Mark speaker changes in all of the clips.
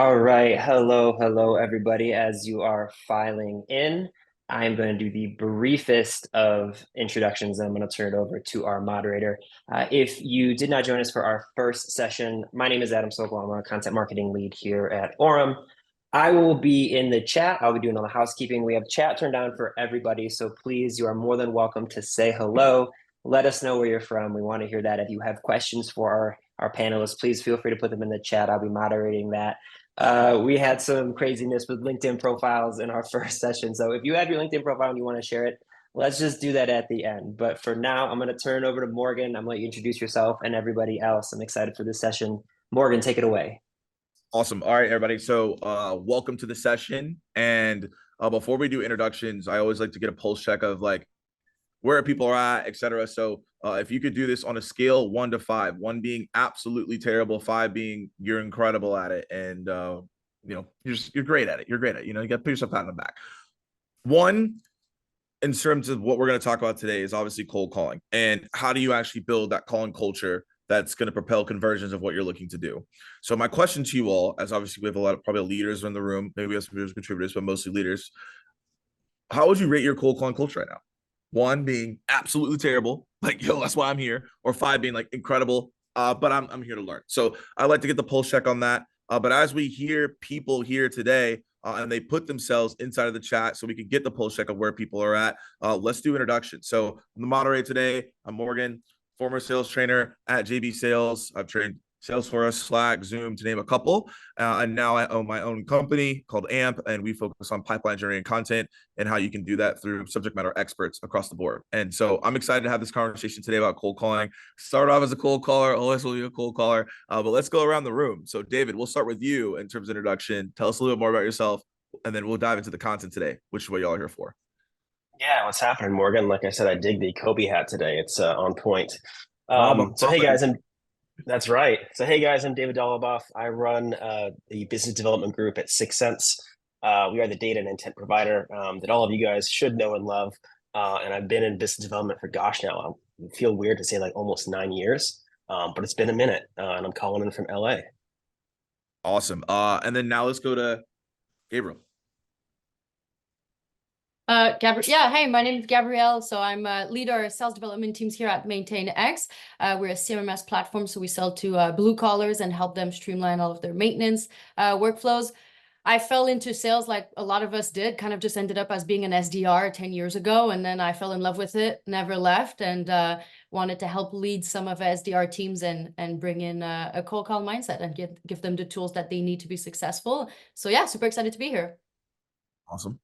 Speaker 1: All right. Hello, everybody. As you are filing in, I'm going to do the briefest of introductions. I'm going to turn it over to our moderator. If you did not join us for our first session, my name is Adam Sokol. I'm a content marketing lead here at Orum. I will be in the chat. I'll be doing all the housekeeping. We have chat turned on for everybody. So please, you are more than welcome to say hello. Let us know where you're from. We want to hear that. If you have questions for our panelists, please feel free to put them in the chat. I'll be moderating that. We had some craziness with LinkedIn profiles in our first session. So if you have your LinkedIn profile and you want to share it, let's just do that at the end. But for now, I'm going to turn it over to Morgan. I'm going to let you introduce yourself and everybody else. I'm excited for this session. Morgan, take it away.
Speaker 2: Awesome. All right, everybody. So welcome to the session. And before we do introductions, I always like to get a pulse check of like where people are at, et cetera. So if you could do this on a scale 1 to 5, 1 being absolutely terrible, 5 being you're incredible at it, and you're great at it. You're great at it. You got to put yourself out in the back. 1, in terms of what we're going to talk about today, is obviously cold calling and how do you actually build that calling culture that's going to propel conversions of what you're looking to do. So my question to you all, as obviously we have a lot of probably leaders in the room, maybe we have some leaders, contributors, but mostly leaders. How would you rate your cold calling culture right now? 1 being absolutely terrible, like, yo, that's why I'm here, or 5 being like incredible, but I'm here to learn. So I like to get the pulse check on that. But as we hear people here today, and they put themselves inside of the chat so we can get the pulse check of where people are at, let's do introductions. So I'm the moderator today. I'm Morgan, former sales trainer at JB Sales. I've trained Salesforce, Slack, Zoom, to name a couple. And now I own my own company called AMP, and we focus on pipeline generating content and how you can do that through subject matter experts across the board. And so I'm excited to have this conversation today about cold calling. Start off as a cold caller, always will be a cold caller, but let's go around the room. So David, we'll start with you in terms of introduction. Tell us a little bit more about yourself, and then we'll dive into the content today, which is what y'all are here for.
Speaker 3: Yeah, what's happening, Morgan? Like I said, I dig the Kobe hat today. It's on point. Hey
Speaker 2: Mama.
Speaker 3: guys, that's right. So hey guys, I'm David Doloboff. I run the business development group at Sixth Sense. We are the data and intent provider that all of you guys should know and love. And I've been in business development for now. I feel weird to say like almost 9 years, but it's been a minute, and I'm calling in from LA.
Speaker 2: Awesome. And then now let's go to Gabriel.
Speaker 4: Yeah, hey, my name is Gabrielle. So I'm a leader of sales development teams here at MaintainX. We're a CMMS platform, so we sell to blue collars and help them streamline all of their maintenance workflows. I fell into sales like a lot of us did, kind of just ended up as being an SDR 10 years ago. And then I fell in love with it, never left, and wanted to help lead some of SDR teams and bring in a cold call mindset and give them the tools that they need to be successful. So yeah, super excited to be here.
Speaker 2: Awesome.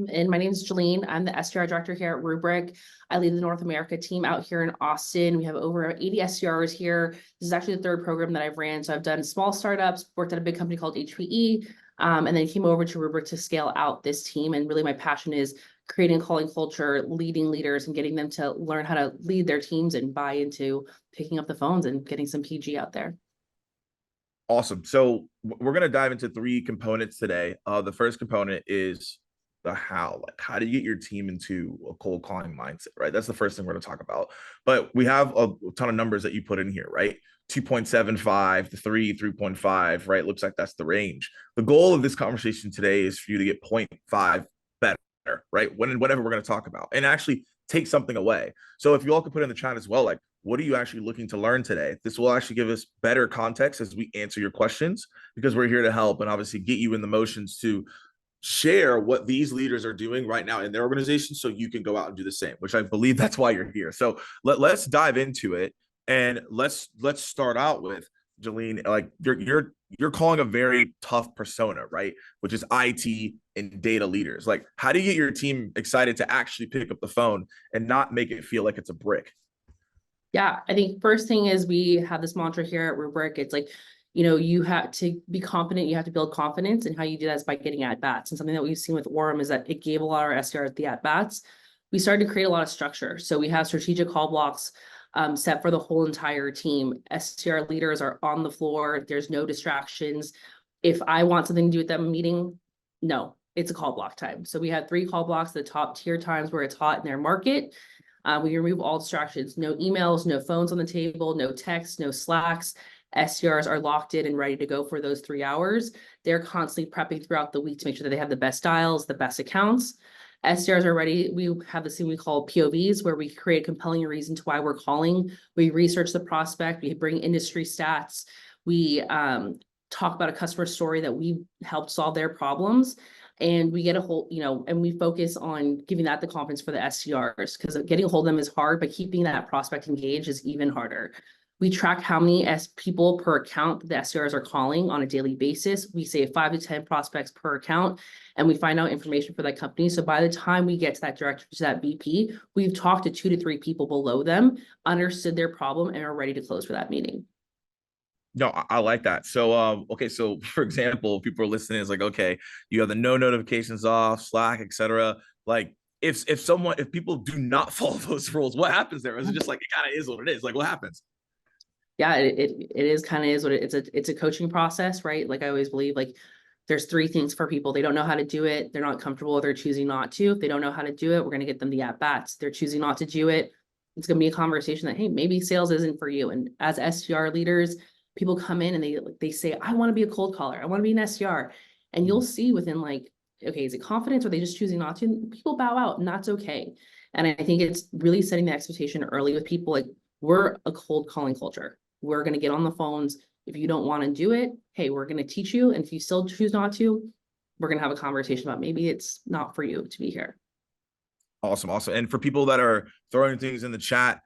Speaker 5: And my name is Jillene. I'm the SDR director here at Rubrik. I lead the North America team out here in Austin. We have over 80 SDRs here. This is actually the 3rd program that I've ran. So I've done small startups, worked at a big company called HPE, and then came over to Rubrik to scale out this team. And really my passion is creating a calling culture, leading leaders, and getting them to learn how to lead their teams and buy into picking up the phones and getting some PG out there.
Speaker 2: Awesome. So we're going to dive into 3 components today. The first component is the how. Like, how do you get your team into a cold calling mindset, right? That's the first thing we're going to talk about. But we have a ton of numbers that you put in here, right? 2.75 to 3.5, right? Looks like that's the range. The goal of this conversation today is for you to get 0.5 better, right? Whenever we're going to talk about, and actually take something away. So if you all could put in the chat as well, like, what are you actually looking to learn today? This will actually give us better context as we answer your questions, because we're here to help and obviously get you in the motions to share what these leaders are doing right now in their organization so you can go out and do the same, which I believe that's why you're here. So let's dive into it, and let's start out with Jillene. Like, you're calling a very tough persona, right? Which is IT and data leaders. Like, how do you get your team excited to actually pick up the phone and not make it feel like it's a brick?
Speaker 5: Yeah, I think first thing is we have this mantra here at Rubrik. It's like, you have to be confident. You have to build confidence, and how you do that is by getting at bats. And something that we've seen with Orum is that it gave a lot of our SDRs the at bats. We started to create a lot of structure. So we have strategic call blocks set for the whole entire team. SDR leaders are on the floor. There's no distractions. If I want something to do with them meeting, no, it's a call block time. So we have 3 call blocks, the top tier times where it's hot in their market. We remove all distractions, no emails, no phones on the table, no texts, no Slacks. SDRs are locked in and ready to go for those 3 hours. They're constantly prepping throughout the week to make sure that they have the best dials, the best accounts. SDRs are ready. We have this thing we call POVs, where we create a compelling reason to why we're calling. We research the prospect, we bring industry stats, we talk about a customer story that we helped solve their problems. And we get a whole, and we focus on giving that the confidence for the SDRs, because getting a hold of them is hard, but keeping that prospect engaged is even harder. We track how many people per account the SDRs are calling on a daily basis. We say 5 to 10 prospects per account, and we find out information for that company. So by the time we get to that director, to that VP, we've talked to 2 to 3 people below them, understood their problem, and are ready to close for that meeting.
Speaker 2: No, I like that. So, okay. So for example, people are listening, it's like, okay, you have the no notifications off, Slack, etc. Like if people do not follow those rules, what happens there? Is it just like, it kind of is what it is? Like what happens?
Speaker 5: Yeah, it is kind of is what it's a coaching process, right? Like I always believe, like there's 3 things for people. They don't know how to do it. They're not comfortable. They're choosing not to. If they don't know how to do it, we're going to get them the at-bats. They're choosing not to do it. It's going to be a conversation that, hey, maybe sales isn't for you. And as SDR leaders, people come in and they say, I want to be a cold caller. I want to be an SDR. And you'll see within like, okay, is it confidence or are they just choosing not to? People bow out, and that's okay. And I think it's really setting the expectation early with people. Like, we're a cold calling culture. We're going to get on the phones. If you don't want to do it, hey, we're going to teach you. And if you still choose not to, we're going to have a conversation about maybe it's not for you to be here.
Speaker 2: Awesome. And for people that are throwing things in the chat,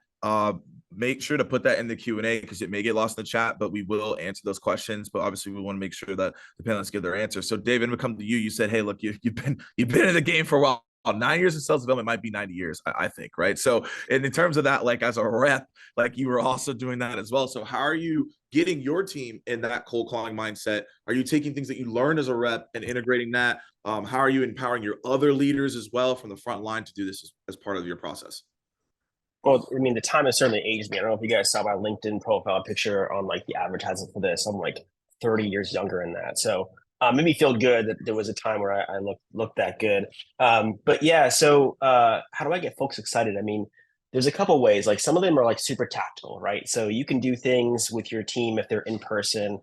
Speaker 2: make sure to put that in the Q&A, because it may get lost in the chat, but we will answer those questions. But obviously we want to make sure that the panelists give their answer. So David, I'm gonna come to you. You said, hey, look, you've been in the game for a while. 9 years in sales development might be 90 years, I think, right? So, and in terms of that, like as a rep, like you were also doing that as well. So how are you getting your team in that cold calling mindset? Are you taking things that you learned as a rep and integrating that? How are you empowering your other leaders as well from the front line to do this as part of your process?
Speaker 3: Well, I mean, the time has certainly aged me. I don't know if you guys saw my LinkedIn profile picture on like the advertising for this. I'm like 30 years younger in that. So made me feel good that there was a time where I looked that good. But yeah, so how do I get folks excited? I mean, there's a couple ways. Like some of them are like super tactical, right? So you can do things with your team if they're in person,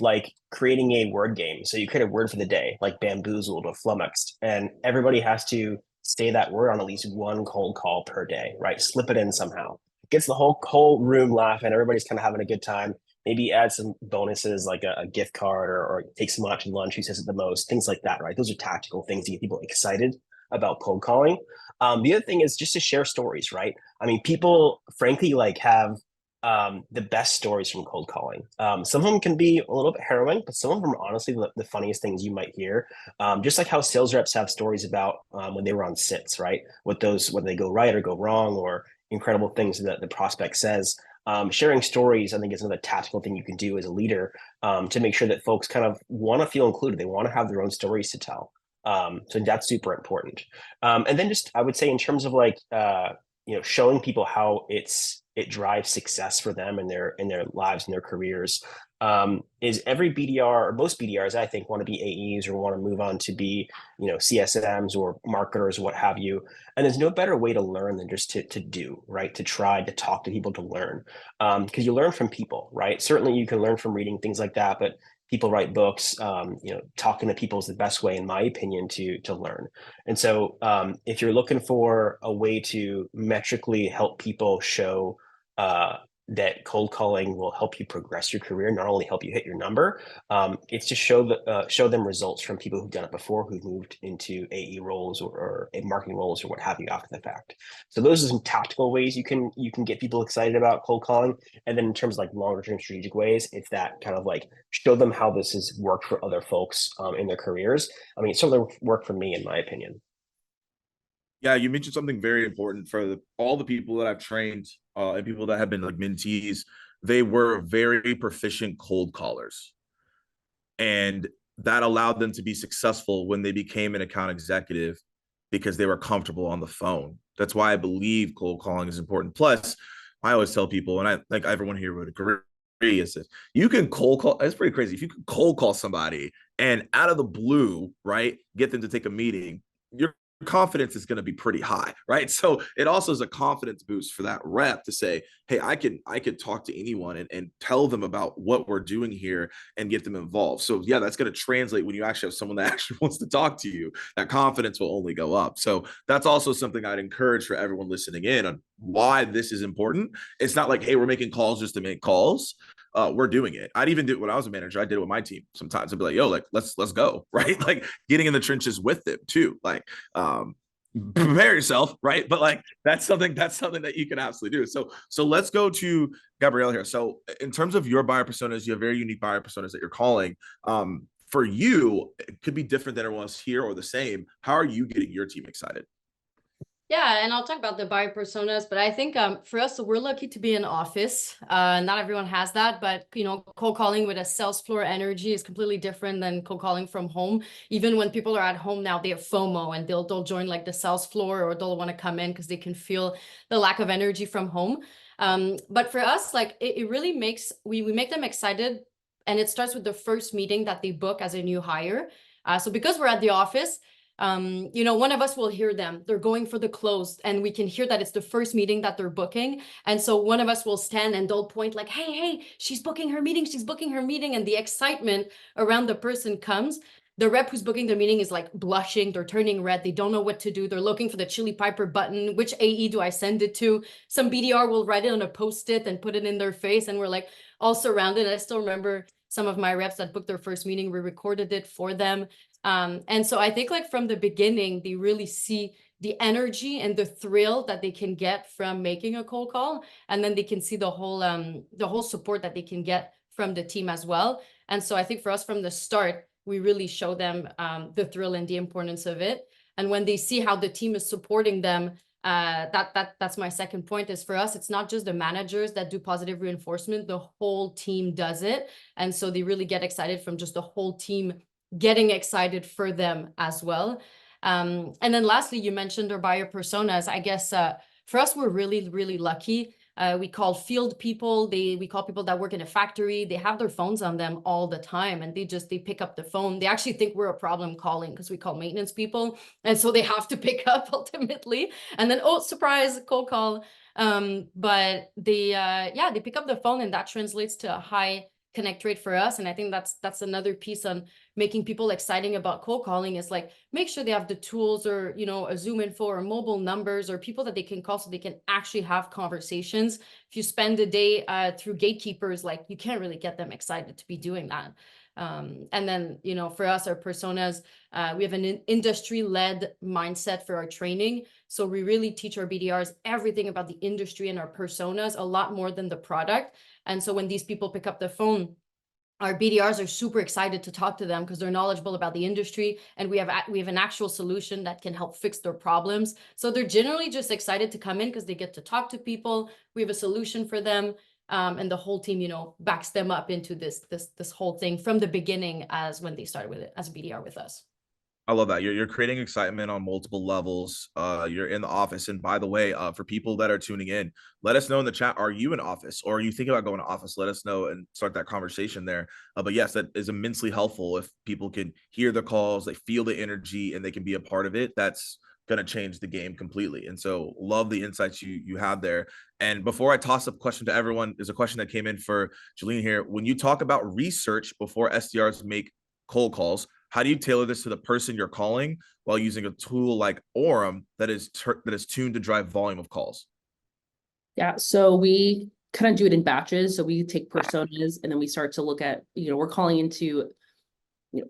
Speaker 3: like creating a word game. So you create a word for the day, like bamboozled or flummoxed, and everybody has to say that word on at least one cold call per day, right? Slip it in somehow. Gets the whole room laughing. Everybody's kind of having a good time. Maybe add some bonuses like a gift card or take some out to lunch. Who says it the most? Things like that, right? Those are tactical things to get people excited about cold calling. The other thing is just to share stories, right? I mean, people frankly like have the best stories from cold calling. Some of them can be a little bit harrowing, but some of them are honestly the funniest things you might hear. Just like how sales reps have stories about when they were on sits, right? Whether they go right or go wrong, or incredible things that the prospect says. Sharing stories, I think, is another tactical thing you can do as a leader to make sure that folks kind of want to feel included. They want to have their own stories to tell. So that's super important. And then just, I would say in terms of like, showing people how it drives success for them in their lives and their careers. Is every BDR, or most BDRs, I think, want to be AEs or want to move on to be, CSMs or marketers or what have you. And there's no better way to learn than just to do, right? To try to talk to people, to learn. Because you learn from people, right? Certainly you can learn from reading, things like that, but people write books. Talking to people is the best way, in my opinion, to learn. And so if you're looking for a way to metrically help people show that cold calling will help you progress your career, not only help you hit your number, it's to show them results from people who've done it before, who've moved into AE roles or marketing roles or what have you after the fact. So those are some tactical ways you can get people excited about cold calling. And then in terms of like longer term strategic ways, it's that kind of like show them how this has worked for other folks in their careers. I mean, it certainly worked for me, in my opinion.
Speaker 2: Yeah, you mentioned something very important for all the people that I've trained and people that have been like mentees. They were very proficient cold callers, and that allowed them to be successful when they became an account executive because they were comfortable on the phone. That's why I believe cold calling is important. Plus, I always tell people, and I think everyone here would agree, is that you can cold call. It's pretty crazy. If you can cold call somebody and out of the blue, right, get them to take a meeting, you're confidence is going to be pretty high, right? So it also is a confidence boost for that rep to say, hey, I could talk to anyone and tell them about what we're doing here and get them involved. So yeah, that's going to translate when you actually have someone that actually wants to talk to you. That confidence will only go up. So that's also something I'd encourage for everyone listening in on why this is important. It's not like, hey, we're making calls just to make calls. We're doing it. I'd even do when I was a manager. I did it with my team sometimes. I'd be like, yo, like let's go, right? Like getting in the trenches with them too. Like prepare yourself, right? But like that's something that you can absolutely do. So let's go to Gabrielle here. So in terms of your buyer personas, you have very unique buyer personas that you're calling. For you, it could be different than everyone else here or the same. How are you getting your team excited?
Speaker 4: Yeah, and I'll talk about the buyer personas, but I think for us, we're lucky to be in office. Not everyone has that, but cold calling with a sales floor energy is completely different than cold calling from home. Even when people are at home now, they have FOMO and they'll join like the sales floor, or they'll want to come in because they can feel the lack of energy from home. But for us, like it really makes we make them excited, and it starts with the first meeting that they book as a new hire. So because we're at the office, one of us will hear them. They're going for the close, and we can hear that it's the first meeting that they're booking. And so one of us will stand and they'll point like, hey, she's booking her meeting. She's booking her meeting. And the excitement around the person comes. The rep who's booking the meeting is like blushing. They're turning red. They don't know what to do. They're looking for the Chili Piper button. Which AE do I send it to? Some BDR will write it on a Post-it and put it in their face. And we're like all surrounded. I still remember some of my reps that booked their first meeting. We recorded it for them. And so I think like from the beginning, they really see the energy and the thrill that they can get from making a cold call. And then they can see the whole support that they can get from the team as well. And so I think for us from the start, we really show them the thrill and the importance of it. And when they see how the team is supporting them, that's my second point is for us, it's not just the managers that do positive reinforcement, the whole team does it. And so they really get excited from just the whole team getting excited for them as well. And then lastly, you mentioned our buyer personas. I guess for us, we're really, really lucky. We call field people. We call people that work in a factory. They have their phones on them all the time, and they pick up the phone. They actually think we're a problem calling because we call maintenance people. And so they have to pick up ultimately. And then, oh, surprise, cold call. But they pick up the phone, and that translates to a high connect rate for us. And I think that's another piece on making people exciting about cold calling is like, make sure they have the tools or, a Zoom info or mobile numbers or people that they can call so they can actually have conversations. If you spend the day through gatekeepers, like you can't really get them excited to be doing that. And then, for us, our personas, we have an industry-led mindset for our training. So we really teach our BDRs everything about the industry and our personas, a lot more than the product. And so when these people pick up the phone, our BDRs are super excited to talk to them because they're knowledgeable about the industry, and we have an actual solution that can help fix their problems. So they're generally just excited to come in because they get to talk to people. We have a solution for them, and the whole team, backs them up into this whole thing from the beginning as when they started with it as a BDR with us.
Speaker 2: I love that. You're creating excitement on multiple levels. You're in the office. And by the way, for people that are tuning in, let us know in the chat, are you in office or are you thinking about going to office? Let us know and start that conversation there. But yes, that is immensely helpful. If people can hear the calls, they feel the energy and they can be a part of it, that's going to change the game completely. And so love the insights you had there. And before I toss up a question to everyone, there's a question that came in for Jillene here. When you talk about research before SDRs make cold calls, how do you tailor this to the person you're calling while using a tool like Orum that is tuned to drive volume of calls?
Speaker 5: Yeah, so we kind of do it in batches. So we take personas and then we start to look at, we're calling into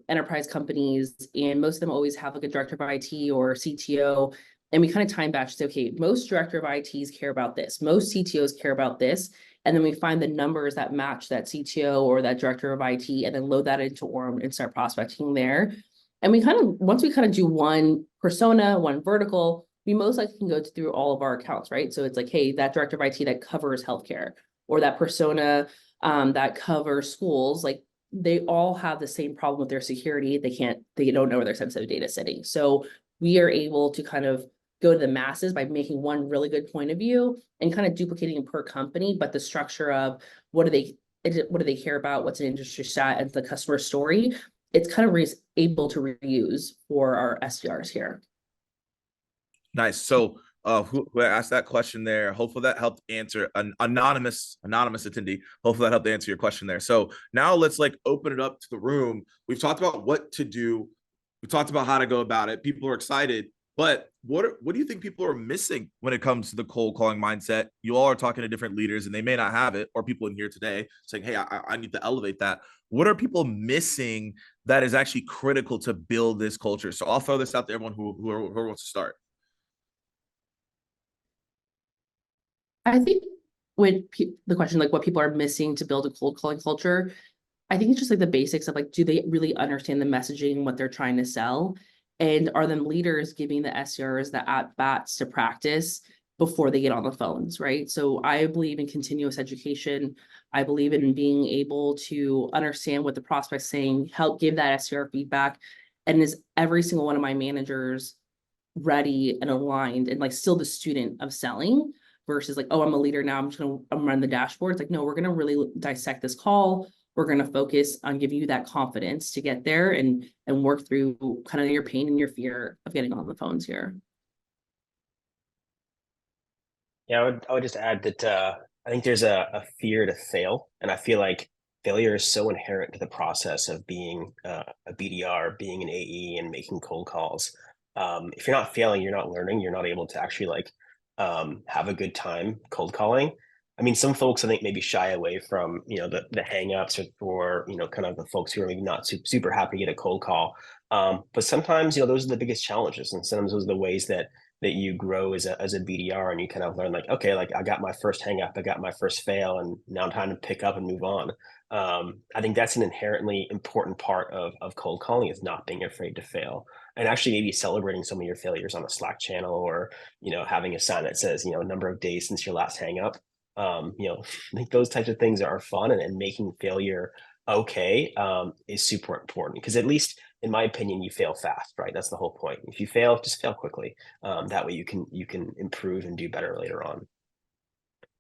Speaker 5: enterprise companies, and most of them always have like a director of IT or CTO. And we kind of time batch, say, okay, most director of ITs care about this, most CTOs care about this. And then we find the numbers that match that CTO or that director of IT, and then load that into Orum and start prospecting there. And once we do one persona, one vertical, we most likely can go through all of our accounts, right? So it's like, hey, that director of IT that covers healthcare, or that persona that covers schools, like they all have the same problem with their security. They don't know where their sensitive data is sitting. So we are able to kind of go to the masses by making one really good point of view and kind of duplicating per company, but the structure of what do they care about, what's an industry stat, and the customer story, it's kind of able to reuse for our SDRs here.
Speaker 2: Nice. So who asked that question there? Hopefully that helped answer an anonymous attendee. Hopefully that helped answer your question there. So now let's like open it up to the room. We've talked about what to do. We talked about how to go about it. People are excited, but what do you think people are missing when it comes to the cold calling mindset? You all are talking to different leaders and they may not have it, or people in here today saying, hey, I need to elevate that. What are people missing that is actually critical to build this culture? So I'll throw this out to everyone who wants to start.
Speaker 5: I think with the question, like what people are missing to build a cold calling culture, I think it's just like the basics of like, do they really understand the messaging, what they're trying to sell? And are them leaders giving the SDRs the at-bats to practice before they get on the phones, right? So I believe in continuous education. I believe in being able to understand what the prospect's saying, help give that SDR feedback. And is every single one of my managers ready and aligned and like still the student of selling versus like, oh, I'm a leader now, I'm running the dashboard. It's like, no, we're gonna really dissect this call. We're gonna focus on giving you that confidence to get there and work through kind of your pain and your fear of getting on the phones here.
Speaker 3: Yeah, I would just add that I think there's a fear to fail, and I feel like failure is so inherent to the process of being a BDR, being an AE, and making cold calls. If you're not failing, you're not learning. You're not able to actually like have a good time cold calling. I mean, some folks I think maybe shy away from the hangups or kind of the folks who are maybe not super happy to get a cold call. But sometimes those are the biggest challenges, and sometimes those are the ways that you grow as a BDR, and you kind of learn like, okay, like I got my first hang up, I got my first fail, and now I'm time to pick up and move on. I think that's an inherently important part of cold calling, is not being afraid to fail, and actually maybe celebrating some of your failures on a Slack channel, or having a sign that says number of days since your last hang up. I think those types of things are fun, and making failure okay is super important, because at least in my opinion, you fail fast, right? That's the whole point. If you fail, just fail quickly. That way you can improve and do better later on.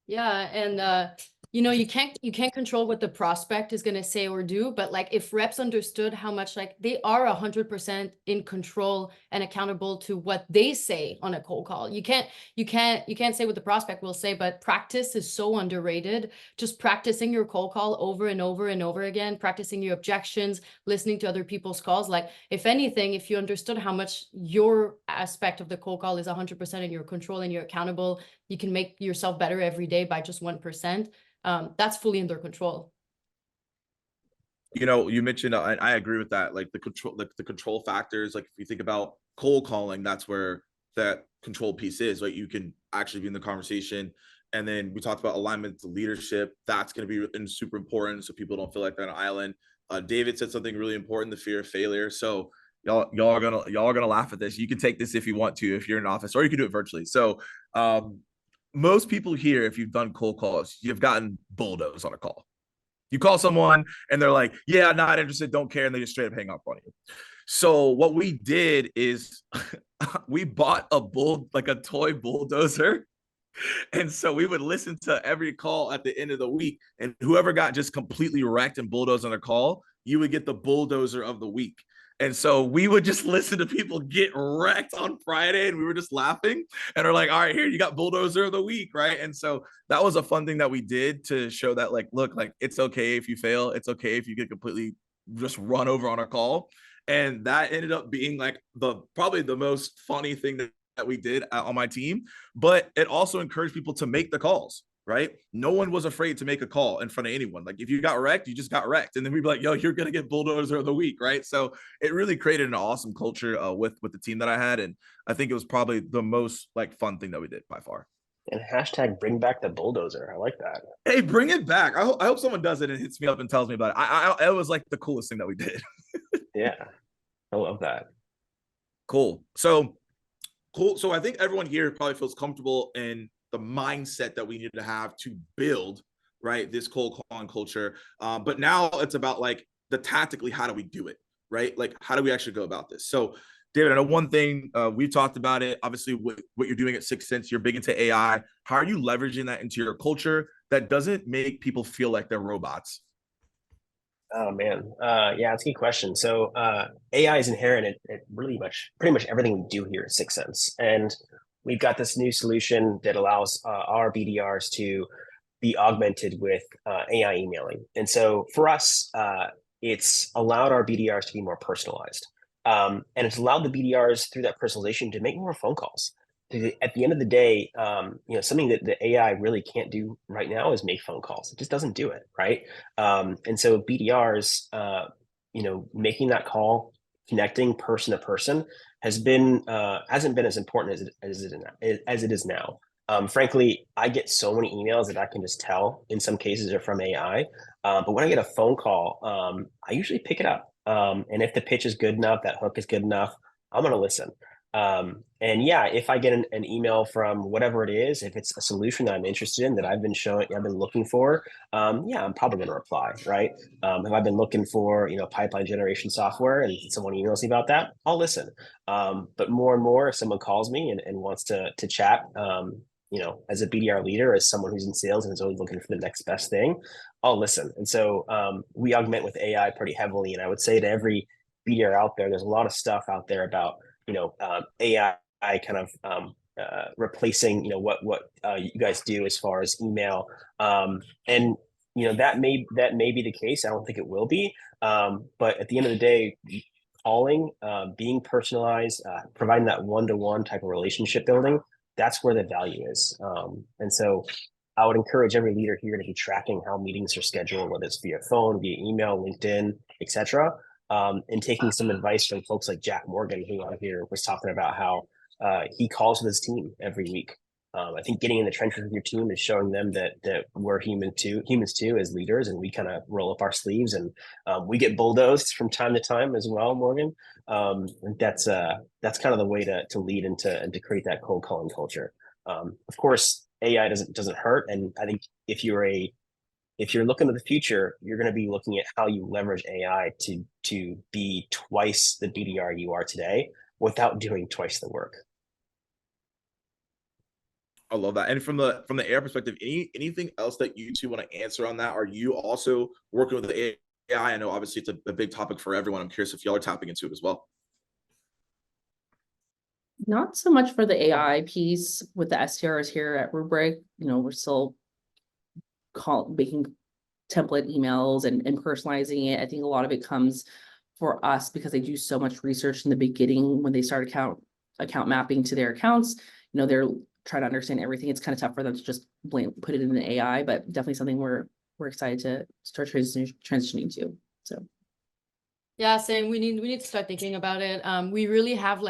Speaker 4: Yeah, and you can't control what the prospect is gonna say or do, but like if reps understood how much like they are 100% in control and accountable to what they say on a cold call. You can't say what the prospect will say, but practice is so underrated. Just practicing your cold call over and over and over again, practicing your objections, listening to other people's calls. Like if anything, if you understood how much your aspect of the cold call is 100% in your control and you're accountable, you can make yourself better every day by just 1%. That's fully in their control.
Speaker 2: You mentioned, I agree with that. Like the control factors. Like if you think about cold calling, that's where that control piece is. Right, you can actually be in the conversation. And then we talked about alignment to leadership. That's going to be super important, so people don't feel like they're on an island. David said something really important: the fear of failure. So y'all are gonna laugh at this. You can take this if you want to, if you're in office, or you can do it virtually. So most people here, if you've done cold calls, you've gotten bulldozed on a call. You call someone and they're like, yeah, not interested, don't care, and they just straight up hang up on you. So what we did is we bought a toy bulldozer. And so we would listen to every call at the end of the week, and whoever got just completely wrecked and bulldozed on their call, you would get the bulldozer of the week. And so we would just listen to people get wrecked on Friday, and we were just laughing and are like, all right, here, you got bulldozer of the week, right? And so that was a fun thing that we did to show that, like, look, like it's okay if you fail. It's okay if you get completely just run over on a call. And that ended up being like probably the most funny thing that we did on my team. But it also encouraged people to make the calls. Right? No one was afraid to make a call in front of anyone. Like if you got wrecked, you just got wrecked. And then we'd be like, yo, you're going to get bulldozer of the week. Right? So it really created an awesome culture with the team that I had. And I think it was probably the most like fun thing that we did by far.
Speaker 3: And hashtag bring back the bulldozer. I like that.
Speaker 2: Hey, bring it back. I hope someone does it and hits me up and tells me about it. It was like the coolest thing that we did.
Speaker 3: Yeah. I love that.
Speaker 2: Cool. So I think everyone here probably feels comfortable in the mindset that we need to have to build, right, this cold calling culture. But now it's about like the tactically, how do we do it, right? Like, how do we actually go about this? So, David, I know one thing, we've talked about it, obviously, what you're doing at 6 Sense, you're big into AI. How are you leveraging that into your culture that doesn't make people feel like they're robots?
Speaker 3: Oh man, yeah, it's a good question. So AI is inherent at pretty much everything we do here at 6 Sense, and we've got this new solution that allows our BDRs to be augmented with AI emailing. And so for us, it's allowed our BDRs to be more personalized. And it's allowed the BDRs through that personalization to make more phone calls. At the end of the day, something that the AI really can't do right now is make phone calls. It just doesn't do it, right? And so BDRs, making that call, connecting person to person hasn't been as important as it is now. Frankly, I get so many emails that I can just tell in some cases are from AI. But when I get a phone call, I usually pick it up. And if the pitch is good enough, that hook is good enough, I'm going to listen. And yeah, if I get an email from whatever it is, if it's a solution that I'm interested in that I've been looking for, I'm probably going to reply, right? If I've been looking for, pipeline generation software and someone emails me about that, I'll listen. But more and more, if someone calls me and wants to chat, as a BDR leader, as someone who's in sales and is always looking for the next best thing, I'll listen. And so we augment with AI pretty heavily. And I would say to every BDR out there, there's a lot of stuff out there about AI kind of replacing what you guys do as far as email, and that may be the case. I don't think it will be, but at the end of the day, calling, being personalized, providing that one-to-one type of relationship building, that's where the value is. And so I would encourage every leader here to be tracking how meetings are scheduled, whether it's via phone, via email, LinkedIn, etc. And taking some advice from folks like Jack Morgan, who out here was talking about how he calls with his team every week. I think getting in the trenches with your team is showing them that we're humans too as leaders, and we kind of roll up our sleeves, and we get bulldozed from time to time as well, Morgan. And that's kind of the way to lead and to create that cold calling culture. Of course, AI doesn't hurt, and I think if you're looking to the future, you're going to be looking at how you leverage AI to be twice the BDR you are today without doing twice the work.
Speaker 2: I love that. And from the AI perspective, anything else that you two want to answer on that? Are you also working with the AI? I know obviously it's a big topic for everyone. I'm curious if y'all are tapping into it as well.
Speaker 5: Not so much for the AI piece with the SDRs here at Rubrik. We're still making template emails and personalizing it. I think a lot of it comes for us because they do so much research in the beginning when they start account mapping to their accounts. They're trying to understand everything. It's kind of tough for them to just put it in the AI, but definitely something we're excited to start transitioning to. So
Speaker 4: yeah, same. We need to start thinking about it. We really have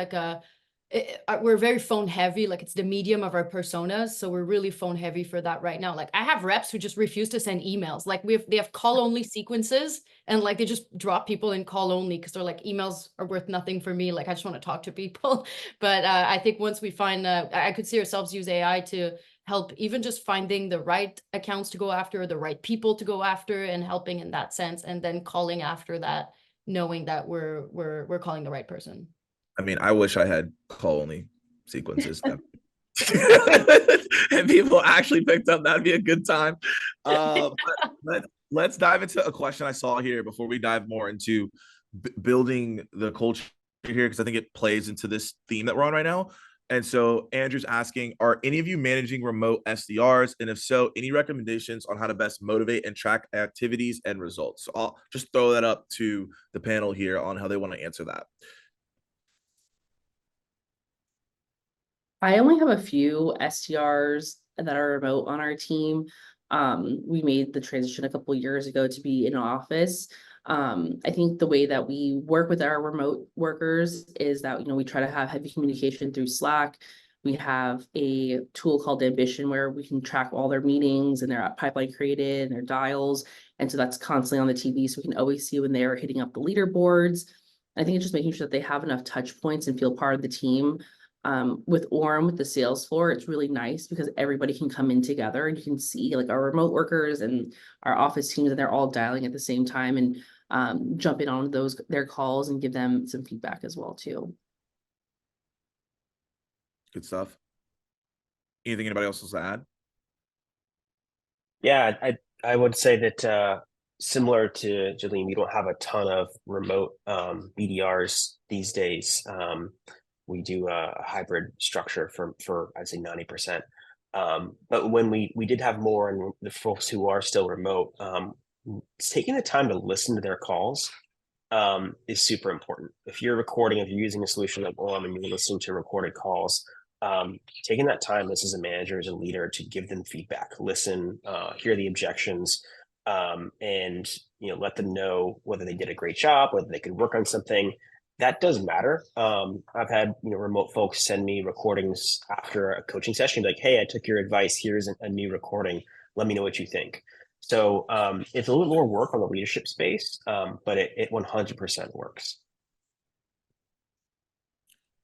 Speaker 4: we're very phone heavy, like it's the medium of our personas, so we're really phone heavy for that right now. Like I have reps who just refuse to send emails. Like they have call only sequences, and like they just drop people in call only because they're like, emails are worth nothing for me, like I just want to talk to people. But I think once we find I could see ourselves use AI to help even just finding the right accounts to go after, the right people to go after, and helping in that sense, and then calling after that, knowing that we're calling the right person.
Speaker 2: I mean, I wish I had call only sequences. And people actually picked up. That'd be a good time. Let's dive into a question I saw here before we dive more into building the culture here, because I think it plays into this theme that we're on right now. And so Andrew's asking, are any of you managing remote SDRs? And if so, any recommendations on how to best motivate and track activities and results? So I'll just throw that up to the panel here on how they want to answer that.
Speaker 5: I only have a few SDRs that are remote on our team. We made the transition a couple of years ago to be in office. I think the way that we work with our remote workers is that, we try to have heavy communication through Slack. We have a tool called Ambition where we can track all their meetings and their pipeline created and their dials. And so that's constantly on the TV. So we can always see when they're hitting up the leaderboards. I think it's just making sure that they have enough touch points and feel part of the team. With Orum, with the sales floor, it's really nice because everybody can come in together and you can see like our remote workers and our office teams, and they're all dialing at the same time and jump in on their calls and give them some feedback as well too.
Speaker 2: Good stuff. Anything anybody else wants to add?
Speaker 3: Yeah, I would say that similar to Jillene, we don't have a ton of remote BDRs these days. we do a hybrid structure for I'd say 90%. But when we did have more, and the folks who are still remote, taking the time to listen to their calls is super important. If you're recording, if you're using a solution like Orum and you're listening to recorded calls, taking that time, this as a manager, as a leader, to give them feedback, listen, hear the objections, and let them know whether they did a great job, whether they could work on something. That does matter. I've had remote folks send me recordings after a coaching session, like, "Hey, I took your advice. Here's a new recording. Let me know what you think." So it's a little more work on the leadership space, but it 100% works.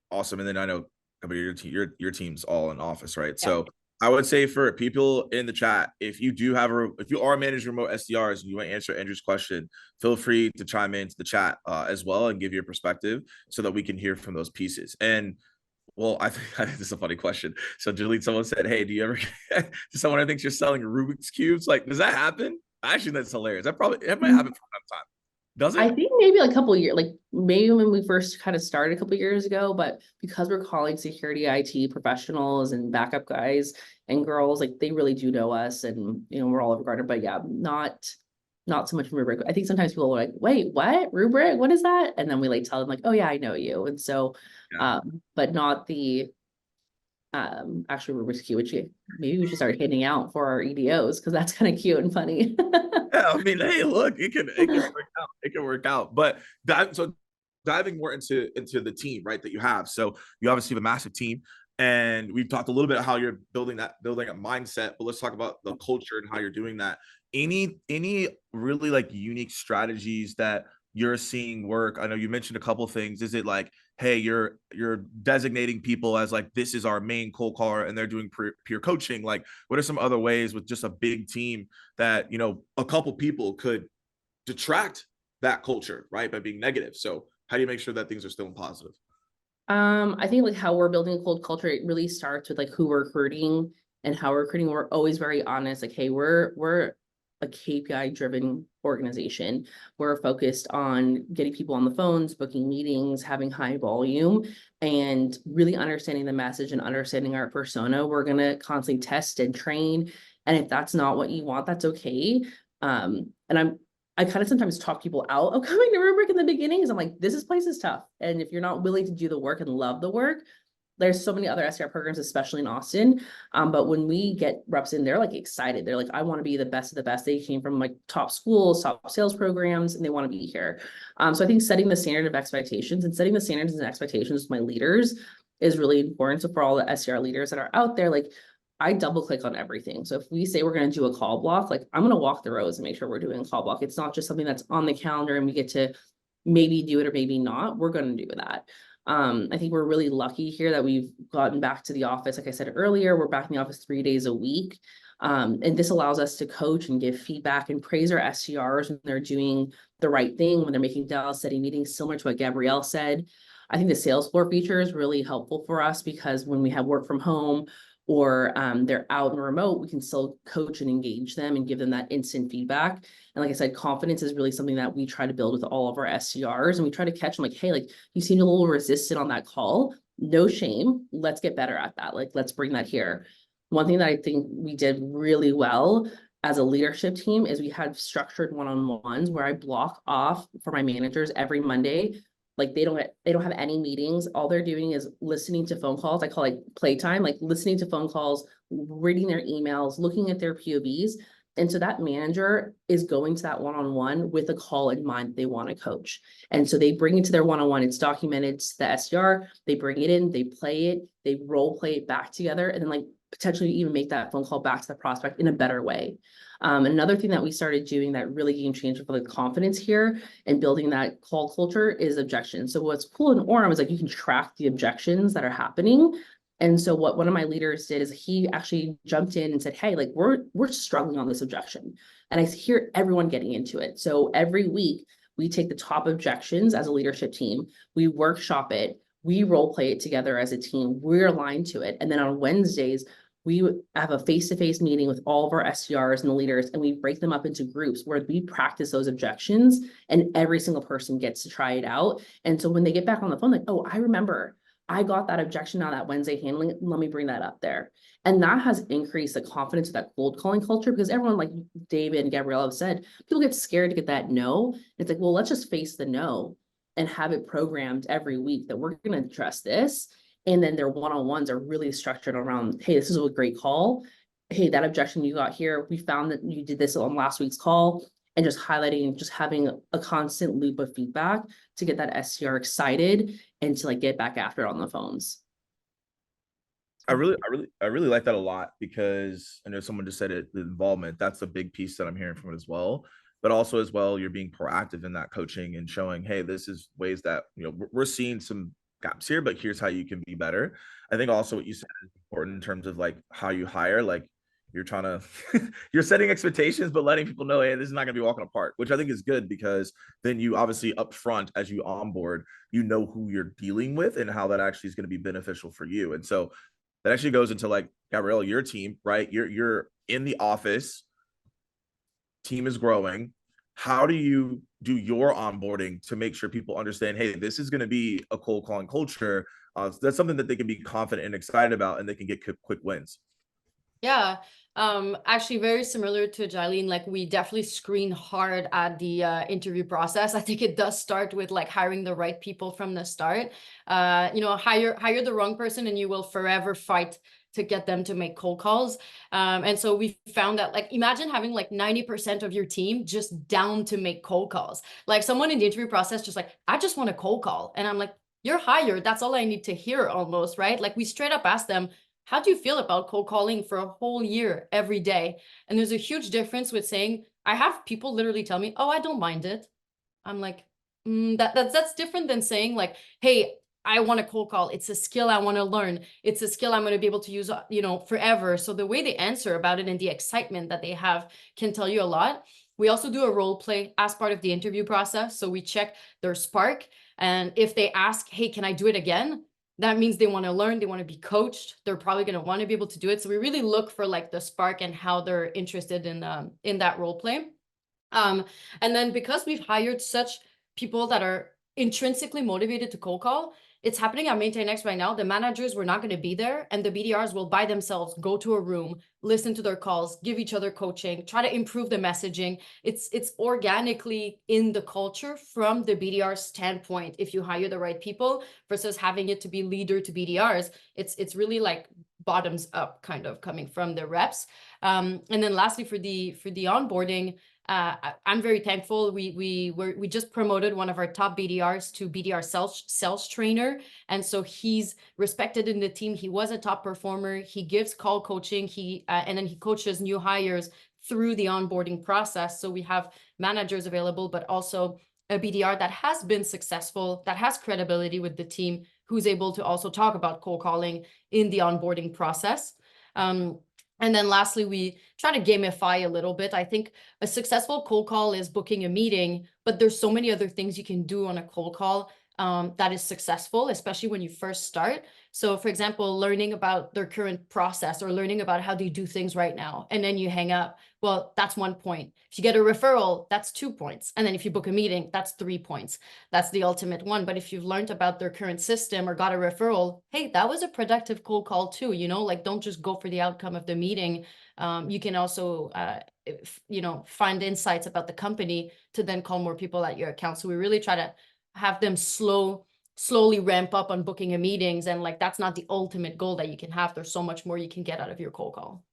Speaker 2: Awesome. And then I know your team's all in office, right? Yeah. So I would say for people in the chat, if you are managing remote SDRs and you want to answer Andrew's question, feel free to chime into the chat as well and give your perspective so that we can hear from those pieces. And well, I think this is a funny question. So Jillene, someone said, "Hey, do you ever someone who thinks you're selling Rubik's cubes? Like, does that happen?" Actually, that's hilarious. That might happen from time to time. Does it?
Speaker 5: I think maybe like a couple of years, like maybe when we first kind of started a couple of years ago, but because we're calling security IT professionals and backup guys and girls, like they really do know us, and we're all regarded. But yeah, not so much Rubrik. I think sometimes people are like, "Wait, what? Rubrik? What is that?" And then we like tell them like, "Oh yeah, I know you." And so, but not the actually Rubrik's cute, which maybe we should start handing out for our EDOs because that's kind of cute and funny.
Speaker 2: Yeah, I mean, hey, look, it can work out. It can work out. But diving more into the team, right, that you have. So you obviously have a massive team, and we've talked a little bit about how you're building a mindset. But let's talk about the culture and how you're doing that. Any really like unique strategies that you're seeing work? I know you mentioned a couple of things. Is it like, hey, you're designating people as like, this is our main cold caller and they're doing peer coaching? Like, what are some other ways with just a big team that a couple people could detract that culture, right, by being negative? So how do you make sure that things are still positive?
Speaker 5: I think like how we're building a cold culture, it really starts with like who we're recruiting and how we're recruiting. We're always very honest, like, hey, we're a KPI driven organization. We're focused on getting people on the phones, booking meetings, having high volume, and really understanding the message and understanding our persona. We're going to constantly test and train. And if that's not what you want, that's okay. And I kind of sometimes talk people out of coming to Rubrik in the beginning because I'm like, this place is tough. And if you're not willing to do the work and love the work, there's so many other SDR programs, especially in Austin. But when we get reps in, they're like excited. They're like, I want to be the best of the best. They came from like top schools, top sales programs, and they want to be here. So I think setting the standard of expectations and setting the standards and expectations with my leaders is really important. So for all the SDR leaders that are out there, like I double click on everything. So if we say we're going to do a call block, like I'm going to walk the rows and make sure we're doing a call block. It's not just something that's on the calendar and we get to maybe do it or maybe not. We're going to do that. I think we're really lucky here that we've gotten back to the office. Like I said earlier, we're back in the office 3 days a week. And this allows us to coach and give feedback and praise our SDRs when they're doing the right thing, when they're making dial setting meetings, similar to what Gabrielle said. I think the sales floor feature is really helpful for us because when we have work from home or they're out and remote, we can still coach and engage them and give them that instant feedback. And like I said, confidence is really something that we try to build with all of our SDRs, and we try to catch them like, hey, like you seemed a little resistant on that call. No shame. Let's get better at that. Like, let's bring that here. One thing that I think we did really well as a leadership team is we had structured one-on-ones where I block off for my managers every Monday. Like they don't have any meetings. All they're doing is listening to phone calls. I call it playtime, like listening to phone calls, reading their emails, looking at their POVs. And so that manager is going to that one-on-one with a call in mind they want to coach. And so they bring it to their one-on-one. It's documented to the SDR. They bring it in, they play it, they role play it back together, and then like potentially even make that phone call back to the prospect in a better way. Another thing that we started doing that really game changer for the confidence here and building that call culture is objections. So what's cool in Orum is like you can track the objections that are happening. And so what one of my leaders did is he actually jumped in and said, hey, like we're struggling on this objection. And I hear everyone getting into it. So every week we take the top objections as a leadership team, we workshop it, we role play it together as a team, we're aligned to it. And then on Wednesdays, we have a face-to-face meeting with all of our SDRs and the leaders, and we break them up into groups where we practice those objections and every single person gets to try it out. And so when they get back on the phone, like, oh, I remember I got that objection on that Wednesday handling. Let me bring that up there. And that has increased the confidence of that cold calling culture, because everyone, like David and Gabrielle have said, people get scared to get that no. It's like, well, let's just face the no and have it programmed every week that we're going to address this. And then their one-on-ones are really structured around, hey, this is a great call. Hey, that objection you got here, we found that you did this on last week's call, and just highlighting, just having a constant loop of feedback to get that SDR excited and to like get back after it on the phones.
Speaker 2: I really like that a lot, because I know someone just said it, the involvement, that's a big piece that I'm hearing from it as well. But also as well, you're being proactive in that coaching and showing, hey, this is ways that, you know, we're seeing some gaps here, but here's how you can be better. I think also what you said is important in terms of like how you hire, like you're trying to you're setting expectations, but letting people know, hey, this is not going to be walking apart, which I think is good, because then you obviously upfront as you onboard, you know who you're dealing with and how that actually is going to be beneficial for you. And so that actually goes into like, Gabrielle, your team, right? You're in the office, team is growing. How do you do your onboarding to make sure people understand, hey, this is going to be a cold calling culture? That's something that they can be confident and excited about, and they can get quick wins.
Speaker 4: Yeah, actually very similar to Jillene, like we definitely screen hard at the interview process. I think it does start with like hiring the right people from the start. You know, hire the wrong person and you will forever fight to get them to make cold calls. And so we found that, like, imagine having like 90% of your team just down to make cold calls. Like someone in the interview process just like, I just want a cold call. And I'm like, you're hired. That's all I need to hear almost, right? Like we straight up asked them, how do you feel about cold calling for a whole year every day? And there's a huge difference with saying, I have people literally tell me, oh, I don't mind it. I'm like, that's different than saying like, hey, I want a cold call. It's a skill I want to learn. It's a skill I'm going to be able to use, you know, forever. So the way they answer about it and the excitement that they have can tell you a lot. We also do a role play as part of the interview process. So we check their spark. And if they ask, hey, can I do it again? That means they want to learn, they want to be coached. They're probably going to want to be able to do it. So we really look for like the spark and how they're interested in that role play. And then because we've hired such people that are intrinsically motivated to cold call, it's happening at MaintainX right now. The managers were not going to be there, and the BDRs will by themselves go to a room, listen to their calls, give each other coaching, try to improve the messaging. It's organically in the culture from the BDR standpoint. If you hire the right people versus having it to be leader to BDRs, it's really like bottoms up kind of coming from the reps. And then lastly, for the onboarding, I'm very thankful. We just promoted one of our top BDRs to BDR sales trainer, and so he's respected in the team. He was a top performer. He gives call coaching. And then he coaches new hires through the onboarding process. So we have managers available, but also a BDR that has been successful, that has credibility with the team, who's able to also talk about cold calling in the onboarding process. And then lastly, we try to gamify a little bit. I think a successful cold call is booking a meeting, but there's so many other things you can do on a cold call that is successful, especially when you first start. So for example, learning about their current process or learning about how they do things right now, and then you hang up. Well, that's 1 point. If you get a referral, that's 2 points. And then if you book a meeting, that's 3 points. That's the ultimate one. But if you've learned about their current system or got a referral, hey, that was a productive cold call too, you know, like don't just go for the outcome of the meeting. You can also, you know, find insights about the company to then call more people at your account. So we really try to have them slowly ramp up on booking a meetings. And like, that's not the ultimate goal that you can have. There's so much more you can get out of your cold call.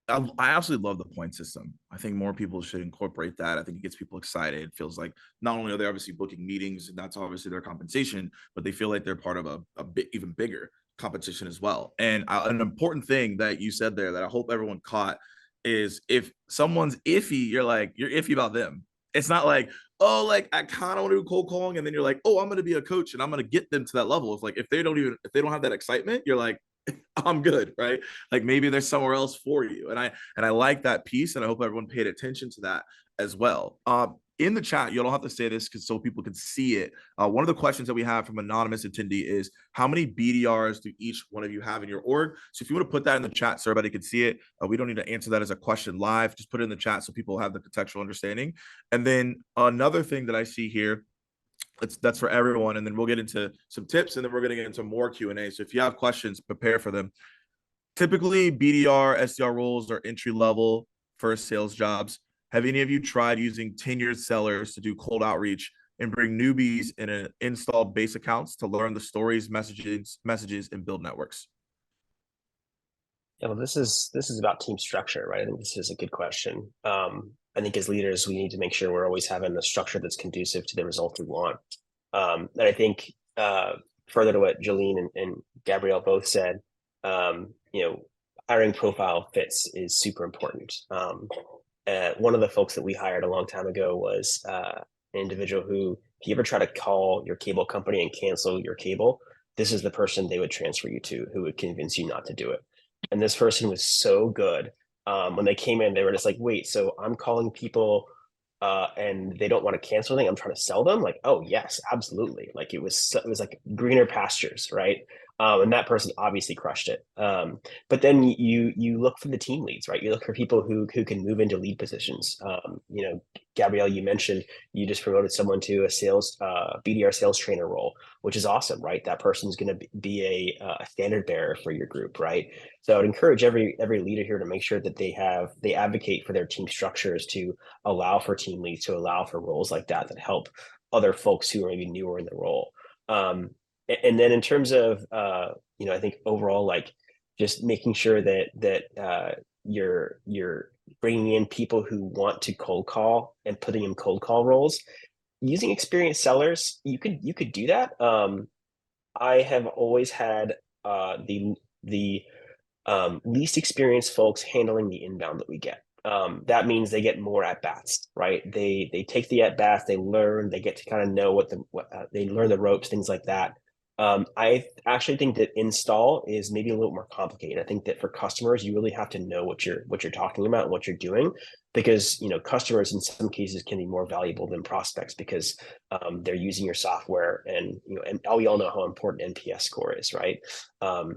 Speaker 2: I absolutely love the point system. I think more people should incorporate that. I think it gets people excited. It feels like not only are they obviously booking meetings, and that's obviously their compensation, but they feel like they're part of a bit even bigger competition as well. And an important thing that you said there that I hope everyone caught is, if someone's iffy, you're iffy about them. It's not like, oh, like I kind of want to do cold calling, and then you're like, oh, I'm going to be a coach and I'm going to get them to that level. It's like, if they don't have that excitement, you're like, I'm good, right? Like maybe there's somewhere else for you. And I like that piece, and I hope everyone paid attention to that as well. In the chat, you don't have to say this because so people can see it. One of the questions that we have from anonymous attendee is, how many BDRs do each one of you have in your org? So if you want to put that in the chat so everybody can see it, we don't need to answer that as a question live. Just put it in the chat so people have the contextual understanding. And then another thing that I see here that's for everyone. And then we'll get into some tips, and then we're going to get into more Q&A. So if you have questions, prepare for them. Typically, BDR, SDR roles are entry level first sales jobs. Have any of you tried using tenured sellers to do cold outreach and bring newbies in an installed base accounts to learn the stories, messages, and build networks?
Speaker 3: Yeah, well, this is about team structure, right? I think this is a good question. I think as leaders, we need to make sure we're always having a structure that's conducive to the results we want. And I think further to what Jillene and Gabrielle both said, hiring profile fits is super important. One of the folks that we hired a long time ago was an individual who, if you ever try to call your cable company and cancel your cable, this is the person they would transfer you to, who would convince you not to do it. And this person was so good. When they came in, they were just like, wait, so I'm calling people and they don't want to cancel anything. I'm trying to sell them. Like, oh yes, absolutely. Like it was like greener pastures, right? And that person obviously crushed it. But then you look for the team leads, right? You look for people who can move into lead positions. Gabrielle, you mentioned you just promoted someone to a sales BDR sales trainer role, which is awesome, right? That person's going to be a standard bearer for your group, right? So I would encourage every leader here to make sure that they advocate for their team structures to allow for team leads, to allow for roles like that help other folks who are maybe newer in the role. And then in terms of I think overall, like just making sure that you're bringing in people who want to cold call and putting in cold call roles using experienced sellers. You could do that. I have always had the least experienced folks handling the inbound that we get. That means they get more at bats, right? They take the at bats, they learn, they get to kind of know they learn the ropes, things like that. I actually think that install is maybe a little more complicated. I think that for customers, you really have to know what you're talking about and what you're doing, because customers in some cases can be more valuable than prospects because they're using your software, and we all know how important NPS score is, right?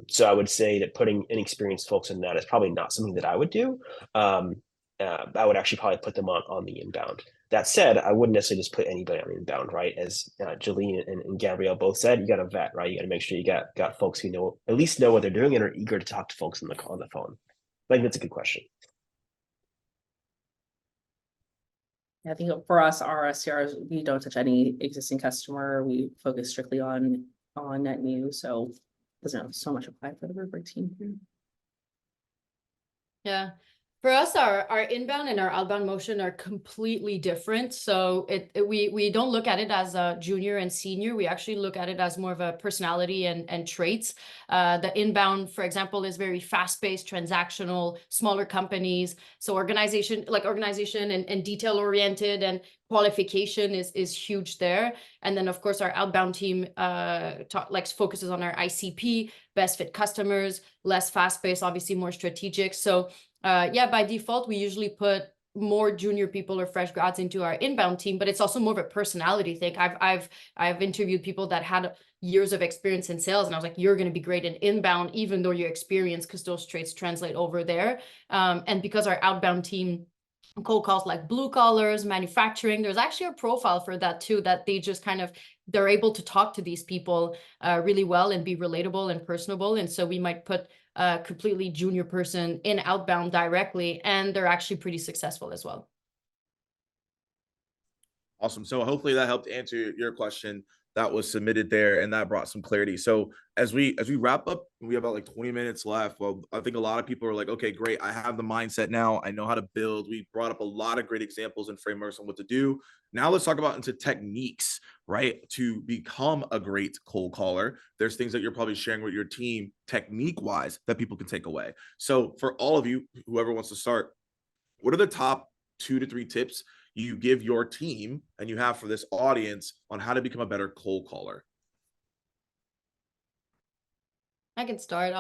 Speaker 3: So I would say that putting inexperienced folks in that is probably not something that I would do. I would actually probably put them on the inbound. That said, I wouldn't necessarily just put anybody on inbound, right? As Jillene and Gabrielle both said, you got to vet, right? You got to make sure you got folks who at least know what they're doing and are eager to talk to folks on the phone. I think that's a good question.
Speaker 5: I think for us, our SDRs, we don't touch any existing customer. We focus strictly on net new. So doesn't have so much apply for the Rubrik team here.
Speaker 4: Yeah. For us, our inbound and our outbound motion are completely different. So we don't look at it as a junior and senior. We actually look at it as more of a personality and traits. The inbound, for example, is very fast-paced, transactional, smaller companies. So organization and detail-oriented and qualification is huge there. And then of course our outbound team focuses on our ICP, best fit customers, less fast-paced, obviously more strategic. So by default, we usually put more junior people or fresh grads into our inbound team, but it's also more of a personality thing. I've interviewed people that had years of experience in sales, and I was like, you're going to be great in inbound, even though you're experienced, because those traits translate over there. And because our outbound team cold calls like blue collars, manufacturing, there's actually a profile for that too, that they just they're able to talk to these people really well and be relatable and personable. And so we might put a completely junior person in outbound directly, and they're actually pretty successful as well.
Speaker 2: Awesome. So hopefully that helped answer your question that was submitted there, and that brought some clarity. So as we wrap up, we have about like 20 minutes left. Well, I think a lot of people are like, okay, great, I have the mindset now, I know how to build. We brought up a lot of great examples and frameworks on what to do. Now let's talk about into techniques, right, to become a great cold caller. There's things that you're probably sharing with your team technique wise that people can take away. So for all of you, whoever wants to start, what are the top 2 to 3 tips you give your team and you have for this audience on how to become a better cold caller?
Speaker 4: I can start.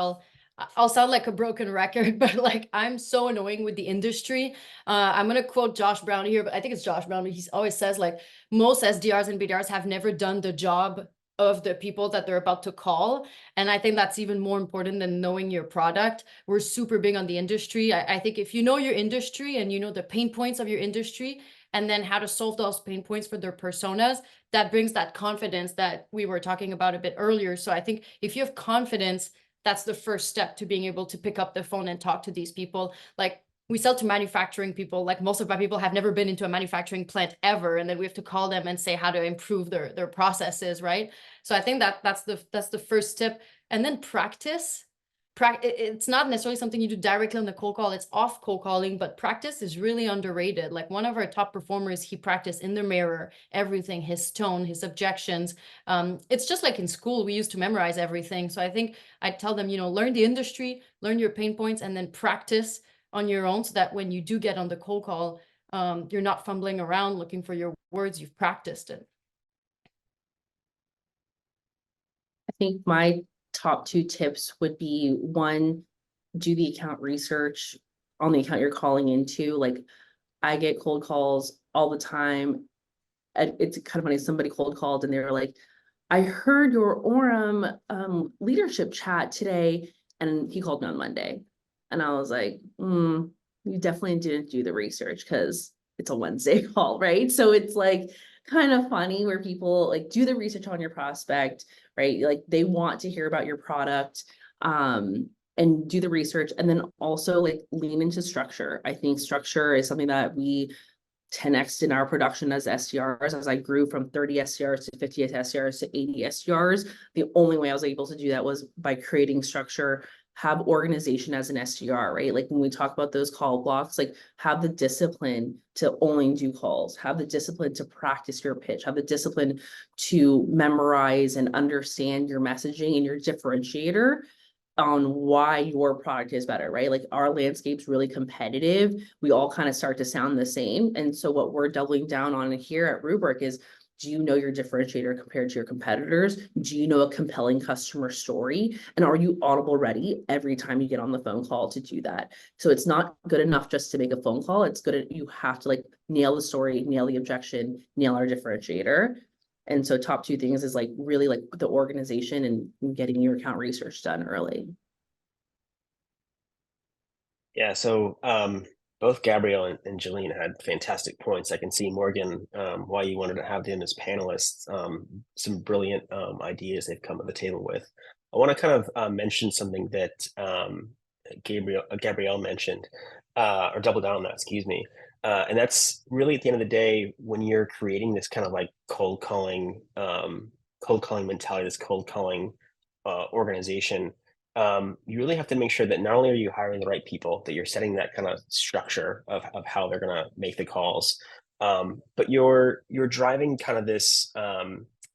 Speaker 4: I'll sound like a broken record, but like I'm so annoying with the industry. I'm gonna quote Josh Brown here, but I think it's Josh Brown. But he always says like most SDRs and BDRs have never done the job of the people that they're about to call. And I think that's even more important than knowing your product. We're super big on the industry. I think if you know your industry and you know the pain points of your industry, and then how to solve those pain points for their personas, that brings that confidence that we were talking about a bit earlier. So I think if you have confidence, that's the first step to being able to pick up the phone and talk to these people. Like, we sell to manufacturing people. Like, most of my people have never been into a manufacturing plant ever, and then we have to call them and say how to improve their processes, right? So I think that's the first tip. And then practice. It's not necessarily something you do directly on the cold call. It's off cold calling, but practice is really underrated. Like, one of our top performers, he practiced in the mirror everything, his tone, his objections. It's just like in school, we used to memorize everything. So I think I tell them, learn the industry, learn your pain points, and then practice on your own, so that when you do get on the cold call, you're not fumbling around looking for your words. You've practiced it.
Speaker 5: I think my top 2 tips would be, one, do the account research on the account you're calling into. Like, I get cold calls all the time. And it's kind of funny, somebody cold called and they were like, I heard your Orum leadership chat today, and he called me on Monday. And I was like, you definitely didn't do the research, because it's a Wednesday call, right? So it's like kind of funny where people like do the research on your prospect, right? Like, they want to hear about your product, and do the research, and then also like lean into structure. I think structure is something that we 10x in our production as SDRs. As I grew from 30 SDRs to 50 SDRs to 80 SDRs, the only way I was able to do that was by creating structure, have organization as an SDR, right? Like, when we talk about those call blocks, like, have the discipline to only do calls, have the discipline to practice your pitch, have the discipline to memorize and understand your messaging and your differentiator on why your product is better, right? Like, our landscape's really competitive. We all kind of start to sound the same. And so what we're doubling down on here at Rubrik is, do you know your differentiator compared to your competitors? Do you know a compelling customer story? And are you audible ready every time you get on the phone call to do that? So it's not good enough just to make a phone call. It's good. You have to like nail the story, nail the objection, nail our differentiator. And so top 2 things is like really like the organization and getting your account research done early.
Speaker 3: Yeah, so both Gabrielle and Jillene had fantastic points. I can see, Morgan, why you wanted to have them as panelists. Some brilliant ideas they've come to the table with. I want to kind of mention something that Gabrielle mentioned, or double down on that, excuse me. And that's really, at the end of the day, when you're creating this kind of like cold calling mentality, this cold calling organization, you really have to make sure that not only are you hiring the right people, that you're setting that kind of structure of how they're going to make the calls, but you're driving kind of this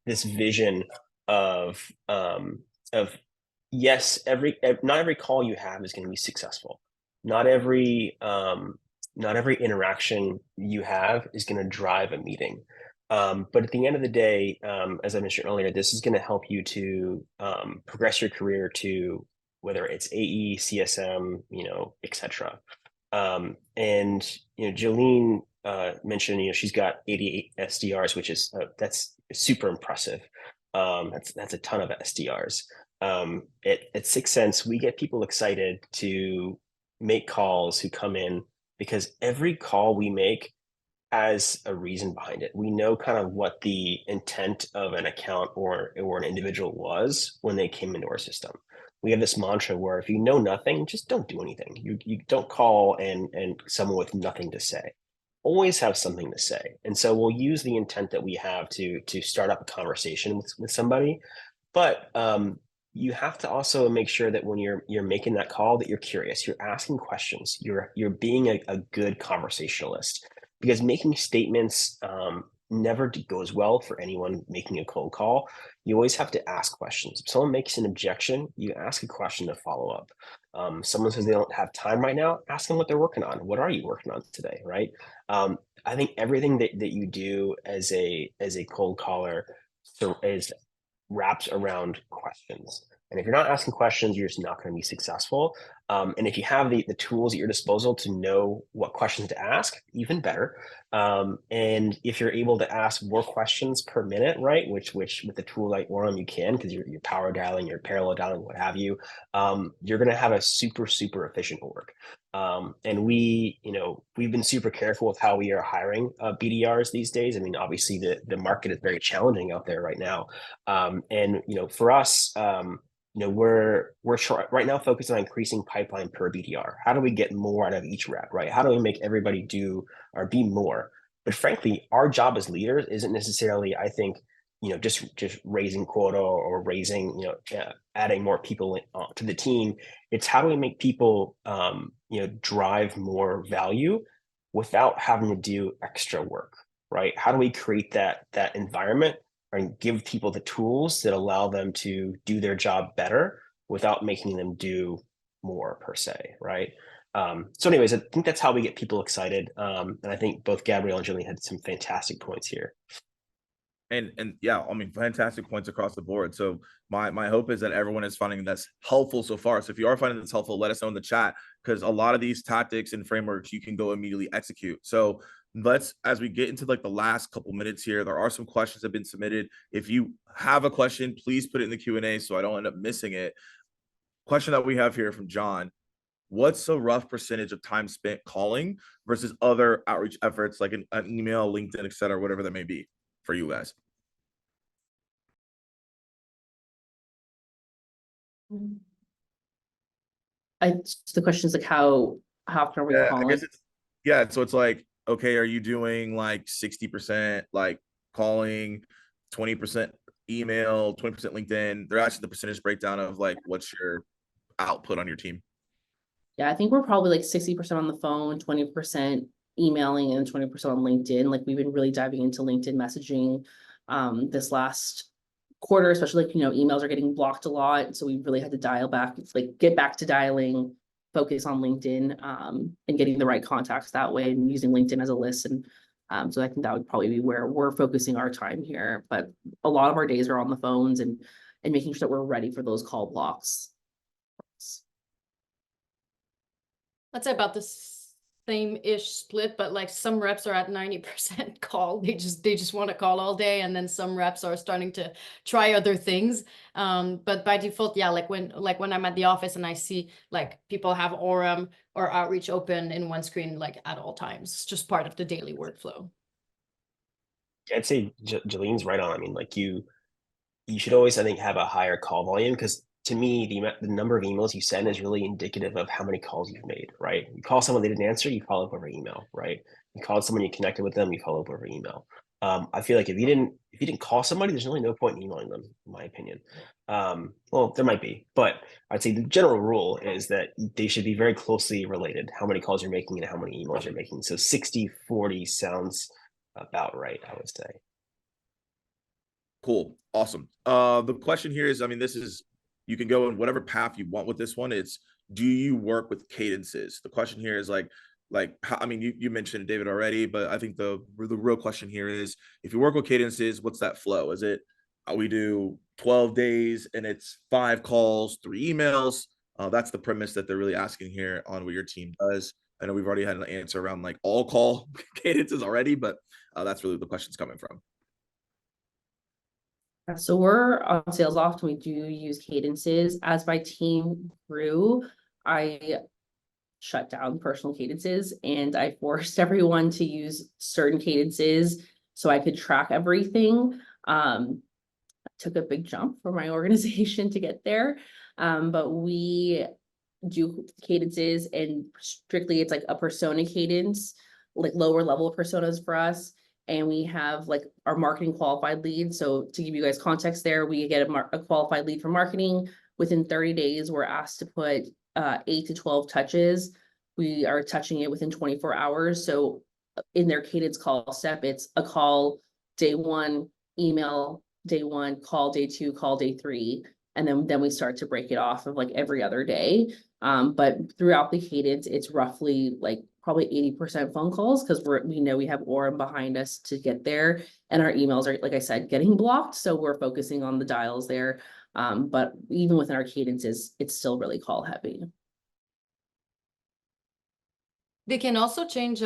Speaker 3: this vision of yes, not every call you have is going to be successful. Not every interaction you have is going to drive a meeting. But at the end of the day, as I mentioned earlier, this is going to help you to progress your career to whether it's AE, CSM, etc. And Jillene mentioned, she's got 88 SDRs, which is that's super impressive. That's a ton of SDRs. At 6 Cents, we get people excited to make calls who come in, because every call we make has a reason behind it. We know kind of what the intent of an account or an individual was when they came into our system. We have this mantra where if you know nothing, just don't do anything. You don't call and someone with nothing to say. Always have something to say. And so we'll use the intent that we have to start up a conversation with somebody. But you have to also make sure that when you're making that call, that you're curious, you're asking questions, you're being a good conversationalist. Because making statements never goes well for anyone making a cold call. You always have to ask questions. If someone makes an objection, you ask a question to follow up. Someone says they don't have time right now, ask them what they're working on. What are you working on today, right? I think everything that you do as a cold caller is wraps around questions. And if you're not asking questions, you're just not going to be successful. And if you have the tools at your disposal to know what questions to ask, even better. And if you're able to ask more questions per minute, right, which with a tool like Orum you can, because you're power dialing, you're parallel dialing, what have you, you're going to have a super efficient org. And we, we've been super careful with how we are hiring BDRs these days. I mean, obviously the market is very challenging out there right now. And, for us, we're right now focused on increasing pipeline per BDR. How do we get more out of each rep, right? How do we make everybody do or be more? But frankly, our job as leaders isn't necessarily, I think, just raising quota or raising, adding more people to the team. It's how do we make people, drive more value without having to do extra work, right? How do we create that environment and give people the tools that allow them to do their job better without making them do more per se, right? So anyways, I think that's how we get people excited. And I think both Gabrielle and Jillene had some fantastic points here.
Speaker 2: And yeah, I mean, fantastic points across the board. So my hope is that everyone is finding this helpful so far. So if you are finding this helpful, let us know in the chat, because a lot of these tactics and frameworks you can go immediately execute. So let's, as we get into like the last couple minutes here, there are some questions that have been submitted. If you have a question, please put it in the Q&A so I don't end up missing it. Question that we have here from John: what's a rough percentage of time spent calling versus other outreach efforts like an email, LinkedIn, et cetera, whatever that may be for you guys?
Speaker 5: The question is like how often are we
Speaker 2: I
Speaker 5: calling?
Speaker 2: guess it's, so it's like, okay, are you doing like 60% like calling, 20% email, 20% LinkedIn? They're actually the percentage breakdown of like what's your output on your team.
Speaker 5: Yeah, I think we're probably like 60% on the phone, 20% emailing, and 20% on LinkedIn. Like we've been really diving into LinkedIn messaging this last quarter, especially like, emails are getting blocked a lot. So we really had to dial back, like get back to dialing, focus on LinkedIn and getting the right contacts that way, and using LinkedIn as a list. And so I think that would probably be where we're focusing our time here. But a lot of our days are on the phones and making sure that we're ready for those call blocks.
Speaker 4: I'd say about the same-ish split, but like some reps are at 90% call. They just want to call all day, and then some reps are starting to try other things. But by default, yeah, like when I'm at the office and I see like people have Orum or outreach open in one screen like at all times. It's just part of the daily workflow.
Speaker 3: I'd say Jillene's right on. I mean, like you should always, I think, have a higher call volume, because to me, the number of emails you send is really indicative of how many calls you've made, right? You call someone, they didn't answer, you follow up over email, right? You called someone, you connected with them, you follow up over email. I feel like if you didn't call somebody, there's really no point in emailing them, in my opinion. Well, there might be, but I'd say the general rule is that they should be very closely related, how many calls you're making and how many emails you're making. So 60-40 sounds about right, I would say.
Speaker 2: Cool. Awesome. The question here is, I mean, you can go in whatever path you want with this one. It's, do you work with cadences? The question here is like how, I mean, you mentioned David already, but I think the real question here is, if you work with cadences, what's that flow? Is it, we do 12 days and it's 5 calls, 3 emails? That's the premise that they're really asking here on what your team does. I know we've already had an answer around like all call cadences already, but that's really the question's coming from.
Speaker 5: So we're on SalesLoft, we do use cadences. As my team grew, I shut down personal cadences and I forced everyone to use certain cadences so I could track everything. Took a big jump for my organization to get there. But we do cadences, and strictly it's like a persona cadence, like lower level personas for us. And we have like our marketing qualified lead. So to give you guys context there, we get a qualified lead for marketing. Within 30 days, we're asked to put 8 to 12 touches. We are touching it within 24 hours. So in their cadence call step, it's a call day 1, email day 1, call day 2, call day 3. And then we start to break it off of like every other day. But throughout the cadence, it's roughly like probably 80% phone calls, because we know we have Orum behind us to get there, and our emails are, like I said, getting blocked. So we're focusing on the dials there. But even within our cadences, it's still really call heavy.
Speaker 4: They can also change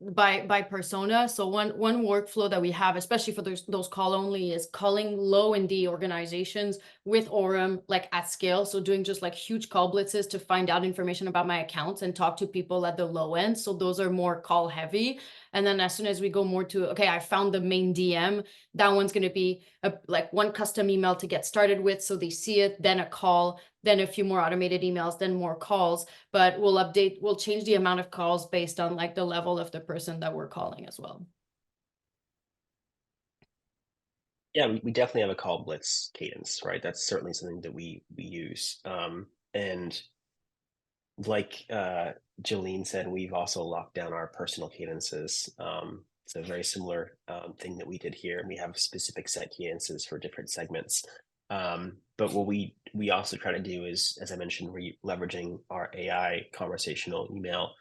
Speaker 4: by persona. So one workflow that we have, especially for those call only, is calling low in the organizations with Orum, like at scale. So doing just like huge call blitzes to find out information about my accounts and talk to people at the low end. So those are more call heavy. And then as soon as we go more to, okay, I found the main DM, that one's going to be like one custom email to get started with. So they see it, then a call, then a few more automated emails, then more calls. But we'll change the amount of calls based on like the level of the person that we're calling as well.
Speaker 3: Yeah, we definitely have a call blitz cadence, right? That's certainly something that we use. And like Jillene said, we've also locked down our personal cadences. It's a very similar thing that we did here. And we have specific set cadences for different segments. But what we also try to do is, as I mentioned, we're leveraging our AI conversational email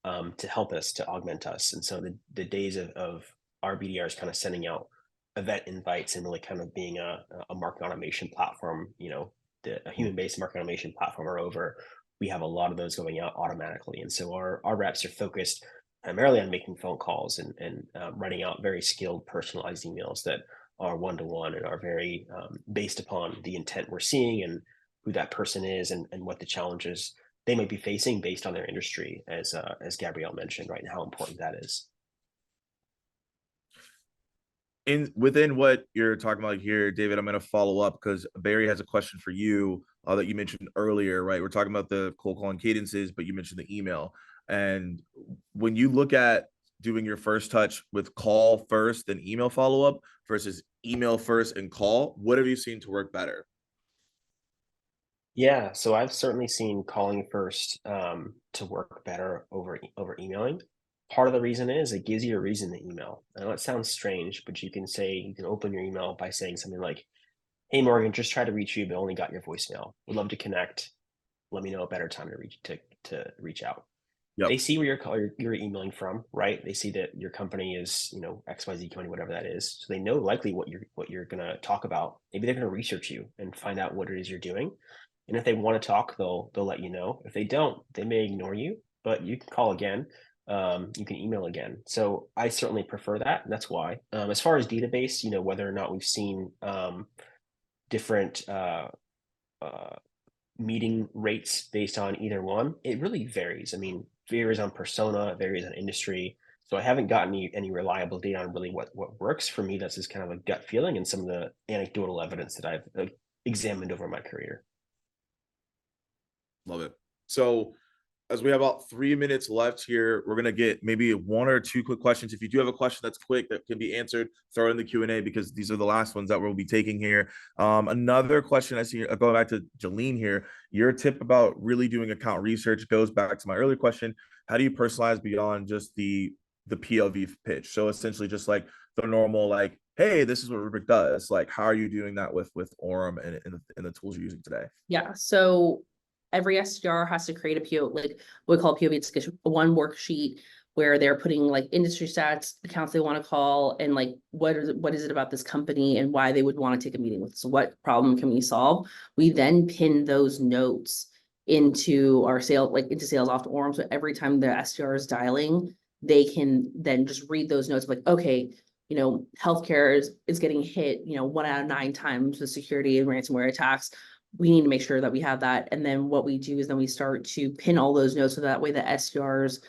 Speaker 3: to help us, to augment us. And so the days of our BDRs kind of sending out event invites and really kind of being a marketing automation platform, you know, a human-based marketing automation platform are over. We have a lot of those going out automatically. And so our reps are focused primarily on making phone calls and writing out very skilled personalized emails that are one-to-one and are very based upon the intent we're seeing and who that person is and what the challenges they might be facing based on their industry, as Gabrielle mentioned, right, and how important that is.
Speaker 2: Within what you're talking about here, David, I'm going to follow up because Barry has a question for you that you mentioned earlier, right? We're talking about the cold calling cadences, but you mentioned the email. And when you look at doing your first touch with call first, then email follow-up versus email first and call, what have you seen to work better?
Speaker 3: Yeah, so I've certainly seen calling first to work better over emailing. Part of the reason is it gives you a reason to email. I know it sounds strange, but you can open your email by saying something like, "Hey Morgan, just tried to reach you, but only got your voicemail. Would love to connect. Let me know a better time to reach out."
Speaker 2: Yep.
Speaker 3: They see where you're emailing from, right? They see that your company is, you know, XYZ company, whatever that is. So they know likely what you're gonna talk about. Maybe they're gonna research you and find out what it is you're doing. And if they want to talk, they'll let you know. If they don't, they may ignore you, but you can call again. You can email again. So I certainly prefer that. And that's why. As far as database, you know, whether or not we've seen different meeting rates based on either one, it really varies. I mean, varies on persona, varies on industry. So I haven't gotten any reliable data on really what works for me. That's just kind of a gut feeling and some of the anecdotal evidence that I've examined over my career.
Speaker 2: Love it. So as we have about 3 minutes left here, we're going to get maybe 1 or 2 quick questions. If you do have a question that's quick that can be answered, throw it in the Q&A because these are the last ones that we'll be taking here. Another question I see, going back to Jillene here, your tip about really doing account research goes back to my earlier question. How do you personalize beyond just the PLV pitch? So essentially just like the normal, like, hey, this is what Rubrik does. Like, how are you doing that with Orum and the tools you're using today?
Speaker 5: Yeah. So every SDR has to create a PO, like what we call POV. It's one worksheet where they're putting like industry stats, accounts they want to call, and like what is it about this company and why they would want to take a meeting with us. So what problem can we solve? We then pin those notes into our into Salesloft Orum. So every time the SDR is dialing, they can then just read those notes like, okay, you know, healthcare is getting hit, you know, 1 out of 9 times with security and ransomware attacks. We need to make sure that we have that. And then what we do is then we start to pin all those notes so that way the SDRs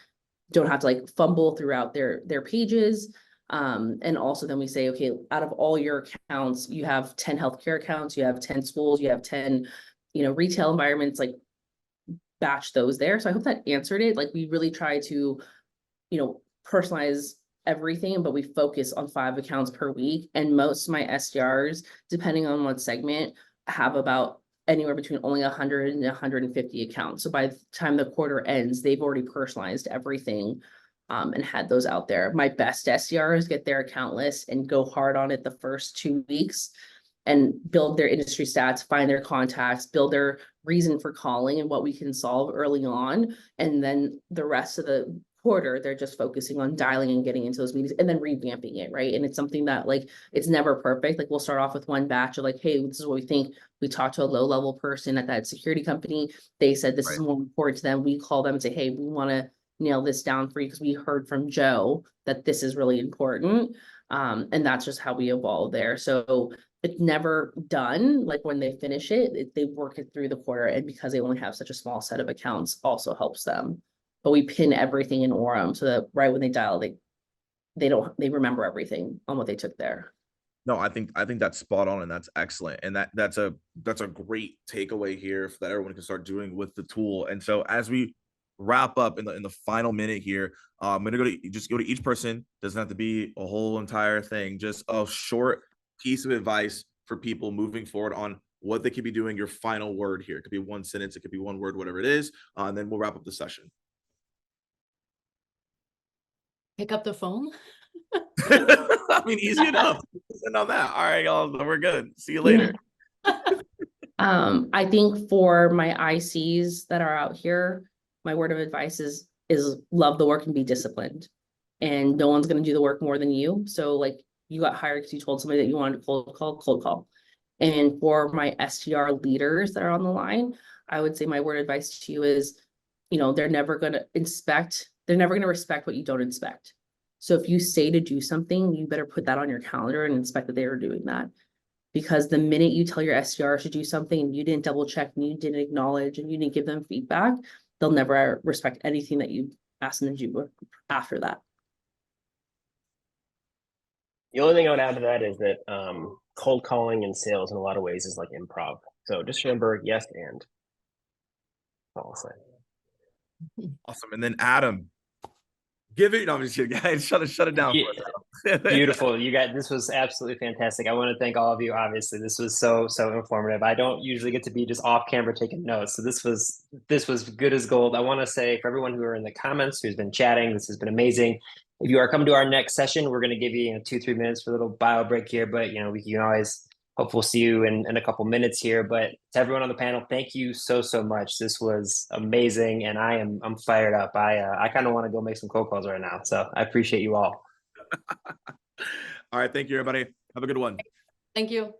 Speaker 5: don't have to like fumble throughout their pages. And also then we say, okay, out of all your accounts, you have 10 healthcare accounts, you have 10 schools, you have 10, you know, retail environments, like batch those there. So I hope that answered it. Like we really try to, you know, personalize everything, but we focus on 5 accounts per week. And most of my SDRs, depending on what segment, have about anywhere between only 100 and 150 accounts. So by the time the quarter ends, they've already personalized everything and had those out there. My best SDRs get their account list and go hard on it the first 2 weeks and build their industry stats, find their contacts, build their reason for calling and what we can solve early on. And then the rest of the quarter, they're just focusing on dialing and getting into those meetings and then revamping it, right? And it's something that like, it's never perfect. Like we'll start off with one batch of like, hey, this is what we think. We talked to a low-level person at that security company. They said this is more important to them. We call them and say, hey, we want to nail this down for you because we heard from Joe that this is really important. And that's just how we evolve there. So it's never done. Like when they finish it, they work it through the quarter. And because they only have such a small set of accounts also helps them. But we pin everything in Orum so that right when they dial, they remember everything on what they took there.
Speaker 2: No, I think that's spot on and that's excellent. And that's a great takeaway here that everyone can start doing with the tool. And so as we wrap up in the final minute here, I'm gonna go to each person. Doesn't have to be a whole entire thing, just a short piece of advice for people moving forward on what they could be doing. Your final word here. It could be one sentence, it could be one word, whatever it is. And then we'll wrap up the session.
Speaker 4: Pick up the phone.
Speaker 2: I mean, easy enough. And on that, all right, y'all, we're good. See you later.
Speaker 5: I think for my ICs that are out here, my word of advice is love the work and be disciplined. And no one's going to do the work more than you. So like you got hired because you told somebody that you wanted to cold call. And for my STR leaders that are on the line, I would say my word of advice to you is, they're never going to respect what you don't inspect. So if you say to do something, you better put that on your calendar and inspect that they are doing that. Because the minute you tell your SDRs to do something and you didn't double check and you didn't acknowledge and you didn't give them feedback, they'll never respect anything that you ask them to do after that.
Speaker 3: The only thing I would add to that is that cold calling and sales in a lot of ways is like improv. So just remember, yes, and. That's all I'll say.
Speaker 2: Awesome. And then Adam, give it. No, I'm just kidding, guys. Shut it down.
Speaker 1: Beautiful. You guys, this was absolutely fantastic. I want to thank all of you. Obviously, this was so informative. I don't usually get to be just off camera taking notes. So this was good as gold. I want to say for everyone who are in the comments, who's been chatting, this has been amazing. If you are coming to our next session, we're going to give you 2-3 minutes for a little bio break here, but we can always hope we'll see you in a couple minutes here. But to everyone on the panel, thank you so much. This was amazing, and I'm fired up. I kind of want to go make some cold calls right now. So I appreciate you all.
Speaker 2: All right, thank you, everybody. Have a good one.
Speaker 4: Thank you.